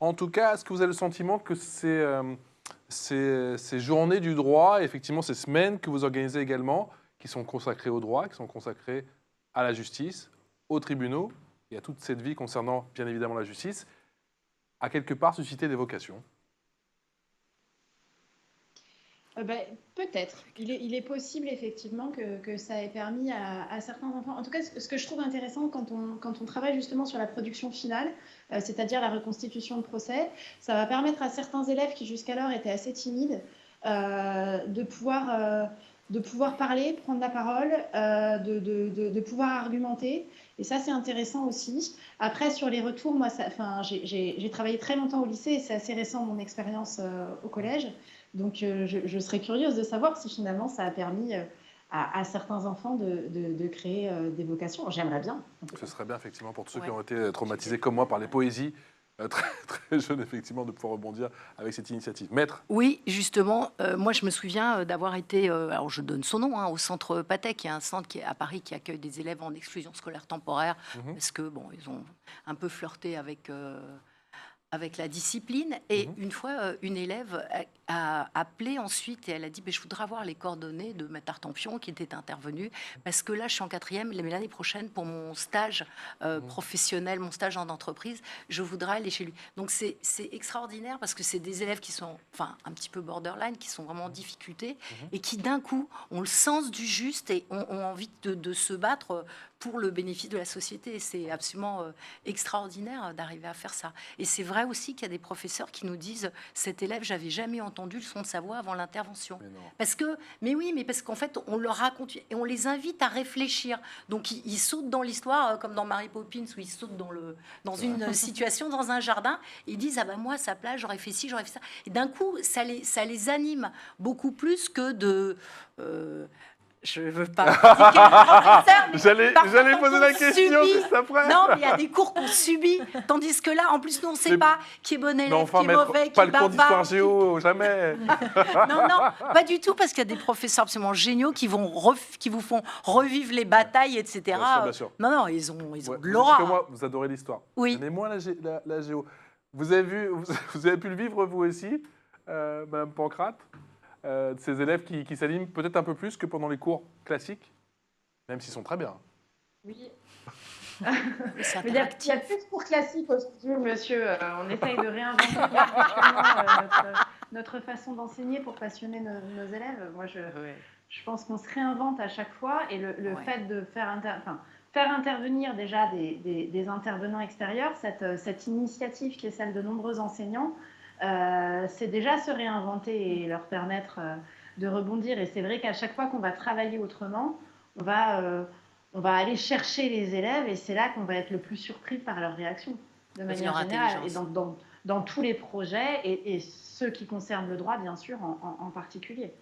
En tout cas, est-ce que vous avez le sentiment que ces journées du droit, et effectivement ces semaines que vous organisez également, qui sont consacrées au droit, qui sont consacrées à la justice, aux tribunaux et à toute cette vie concernant bien évidemment la justice, a quelque part suscité des vocations? Peut-être. Il est possible effectivement que ça ait permis à certains enfants. En tout cas, ce que je trouve intéressant quand on travaille justement sur la production finale, c'est-à-dire la reconstitution de procès, ça va permettre à certains élèves qui jusqu'alors étaient assez timides de pouvoir parler, prendre la parole, de pouvoir argumenter. Et ça, c'est intéressant aussi. Après, sur les retours, moi, j'ai travaillé très longtemps au lycée et c'est assez récent mon expérience au collège. Donc, je serais curieuse de savoir si finalement ça a permis à certains enfants de créer des vocations. J'aimerais bien. Ce serait bien effectivement pour tous ceux qui Ouais. ont été traumatisés comme moi par les poésies, très, très jeunes effectivement, de pouvoir rebondir avec cette initiative. Maître, Oui, justement, moi je me souviens d'avoir été, alors je donne son nom, au centre Patek, qui est un centre qui est à Paris qui accueille des élèves en exclusion scolaire temporaire, parce que bon, ils ont un peu flirté avec la discipline. Et une fois, une élève a appelé ensuite et elle a dit je voudrais avoir les coordonnées de Maître Tartampion qui était intervenu parce que là, je suis en 4e, mais l'année prochaine, pour mon stage professionnel, mon stage en entreprise, je voudrais aller chez lui. Donc, c'est extraordinaire parce que c'est des élèves qui sont un petit peu borderline, qui sont vraiment en difficulté et qui, d'un coup, ont le sens du juste et ont envie de se battre pour le bénéfice de la société. C'est absolument extraordinaire d'arriver à faire ça. Et c'est vrai aussi qu'il y a des professeurs qui nous disent cet élève, j'avais jamais entendu le son de sa voix avant l'intervention. Mais parce qu'en fait, on leur raconte et on les invite à réfléchir. Donc, ils sautent dans l'histoire, comme dans Mary Poppins, où ils sautent dans une situation, dans un jardin, et ils disent moi, à sa place, j'aurais fait ci, j'aurais fait ça. Et d'un coup, ça les anime beaucoup plus que de... je ne veux pas critiquer les professeurs, mais j'allais poser la question juste après. Non, mais il y a des cours qu'on subit, tandis que là, en plus, nous, on ne sait pas qui est bon élève, Mais enfin, qui est mauvais, qui pas est le cours barbare. d'histoire géo, jamais. Non, pas du tout, parce qu'il y a des professeurs absolument géniaux qui vous font revivre les batailles, etc. Bien sûr. Non, ils ont Ouais, de l'aura. comme moi, vous adorez l'histoire. Oui. Mais moi, la géo. Vous avez pu le vivre, vous aussi, Madame Pancrate, de ces élèves qui s'animent peut-être un peu plus que pendant les cours classiques, même s'ils sont très bien. Oui. C'est Il y a interactif. plus de cours classiques aujourd'hui, monsieur. On essaye de réinventer notre façon d'enseigner pour passionner nos élèves. Moi, je pense qu'on se réinvente à chaque fois. Et le fait de faire intervenir déjà des intervenants extérieurs, cette initiative qui est celle de nombreux enseignants, c'est déjà se réinventer et leur permettre de rebondir. Et c'est vrai qu'à chaque fois qu'on va travailler autrement, on va aller chercher les élèves et c'est là qu'on va être le plus surpris par leur réaction, de manière générale, et dans tous les projets, et ceux qui concernent le droit, bien sûr, en particulier.